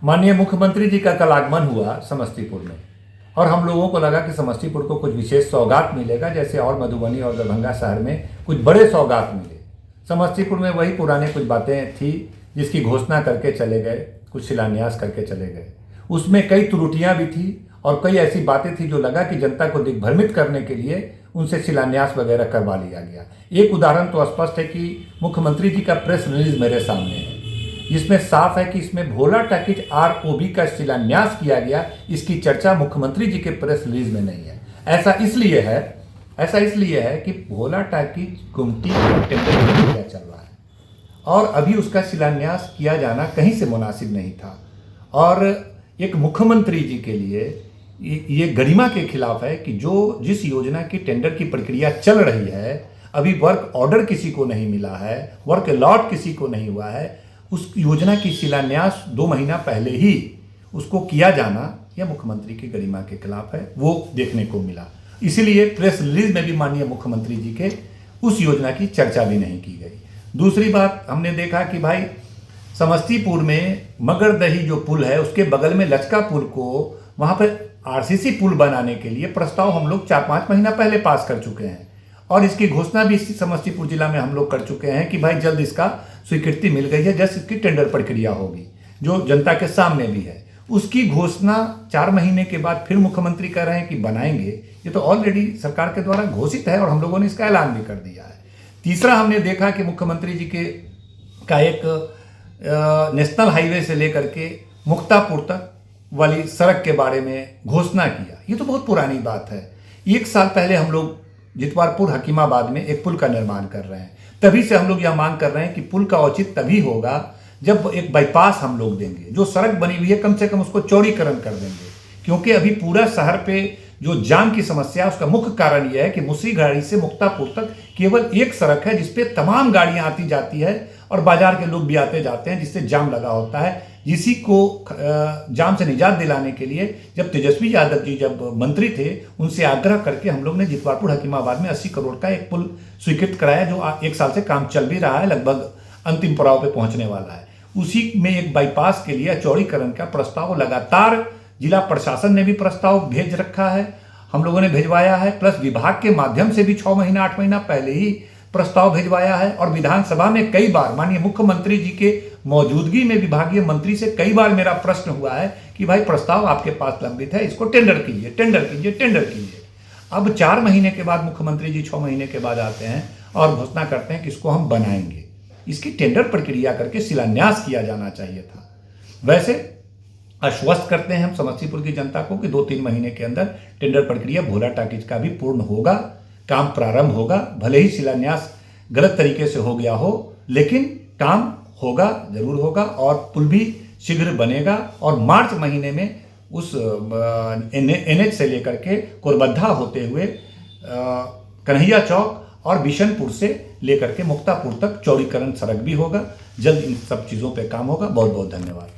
माननीय मुख्यमंत्री जी का कल आगमन हुआ समस्तीपुर में और हम लोगों को लगा कि समस्तीपुर को कुछ विशेष सौगात मिलेगा, जैसे और मधुबनी और दरभंगा शहर में कुछ बड़े सौगात मिले। समस्तीपुर में वही पुराने कुछ बातें थी जिसकी घोषणा करके चले गए, कुछ शिलान्यास करके चले गए। उसमें कई त्रुटियां भी थी और कई ऐसी बातें थी जो लगा कि जनता को दिग्भ्रमित करने के लिए उनसे शिलान्यास वगैरह करवा लिया गया। एक उदाहरण तो स्पष्ट है कि मुख्यमंत्री जी का प्रेस रिलीज मेरे सामने है, जिसमें साफ है कि इसमें भोला टॉकीज ROB का शिलान्यास किया गया। इसकी चर्चा मुख्यमंत्री जी के प्रेस रिलीज में नहीं है। ऐसा इसलिए है कि भोला टॉकीज गुमटी का टेंडर प्रक्रिया चल रहा है और अभी उसका शिलान्यास किया जाना कहीं से मुनासिब नहीं था। और एक मुख्यमंत्री जी के लिए ये गरिमा के खिलाफ है कि जिस योजना की टेंडर की प्रक्रिया चल रही है, अभी वर्क ऑर्डर किसी को नहीं मिला है, वर्क अलॉट किसी को नहीं हुआ है, उस योजना की शिलान्यास 2 महीना पहले ही उसको किया जाना यह मुख्यमंत्री की गरिमा के खिलाफ है, वो देखने को मिला। इसीलिए प्रेस रिलीज में भी माननीय मुख्यमंत्री जी के उस योजना की चर्चा भी नहीं की गई। दूसरी बात, हमने देखा कि भाई समस्तीपुर में मगरदही जो पुल है उसके बगल में लचका पुल को वहाँ पर RCC पुल बनाने के लिए प्रस्ताव हम लोग 4-5 महीना पहले पास कर चुके हैं और इसकी घोषणा भी समस्तीपुर जिला में हम लोग कर चुके हैं कि भाई जल्द इसका स्वीकृति मिल गई है, जल्द इसकी टेंडर प्रक्रिया होगी जो जनता के सामने भी है। उसकी घोषणा 4 महीने के बाद फिर मुख्यमंत्री कह रहे हैं कि बनाएंगे। ये तो ऑलरेडी सरकार के द्वारा घोषित है और हम लोगों ने इसका ऐलान भी कर दिया है। तीसरा, हमने देखा कि मुख्यमंत्री जी का एक नेशनल हाईवे से लेकर के मुक्तापुर तक वाली सड़क के बारे में घोषणा किया। ये तो बहुत पुरानी बात है। 1 साल पहले हम लोग जितवारपुर हकीमाबाद में एक पुल का निर्माण कर रहे हैं। तभी से हम लोग यह मांग कर रहे हैं कि पुल का औचित्य तभी होगा जब एक बाईपास हम लोग देंगे। जो सड़क बनी हुई है कम से कम उसको चौड़ीकरण कर देंगे, क्योंकि अभी पूरा शहर पे जो जाम की समस्या है उसका मुख्य कारण यह है कि मुसरीघराड़ी से मुक्तापुर तक केवल एक सड़क है जिसपे तमाम गाड़ियां आती जाती है और बाजार के लोग भी आते जाते हैं, जिससे जाम लगा होता है। इसी को जाम से निजात दिलाने के लिए जब तेजस्वी यादव जी जब मंत्री थे, उनसे आग्रह करके हम लोग ने जितवारपुर हकीमाबाद में 80 करोड़ का एक पुल स्वीकृत कराया, जो 1 साल से काम चल भी रहा है, लगभग अंतिम पड़ाव पे पहुंचने वाला है। उसी में एक बाईपास के लिए चौड़ीकरण का प्रस्ताव लगातार जिला प्रशासन ने भी प्रस्ताव भेज रखा है, हम लोगों ने भिजवाया है, प्लस विभाग के माध्यम से भी 6 महीना 8 महीना पहले ही प्रस्ताव भिजवाया है। और विधानसभा में कई बार माननीय मुख्यमंत्री जी के मौजूदगी में विभागीय मंत्री से कई बार मेरा प्रश्न हुआ है कि भाई प्रस्ताव आपके पास लंबित है, इसको टेंडर कीजिए, टेंडर कीजिए, टेंडर कीजिए। अब 4 महीने के बाद मुख्यमंत्री जी 6 महीने के बाद आते हैं और घोषणा करते हैं कि इसको हम बनाएंगे। इसकी टेंडर प्रक्रिया करके शिलान्यास किया जाना चाहिए था। वैसे आश्वस्त करते हैं हम समस्तीपुर की जनता को कि 2-3 महीने के अंदर टेंडर प्रक्रिया भोला टॉकीज का भी पूर्ण होगा, काम प्रारंभ होगा। भले ही शिलान्यास गलत तरीके से हो गया हो, लेकिन काम होगा, जरूर होगा और पुल भी शीघ्र बनेगा। और मार्च महीने में उस NH से लेकर के कोरबद्धा होते हुए कन्हैया चौक और बिशनपुर से लेकर के मुक्तापुर तक चौड़ीकरण सड़क भी होगा। जल्द इन सब चीज़ों पे काम होगा। बहुत बहुत धन्यवाद।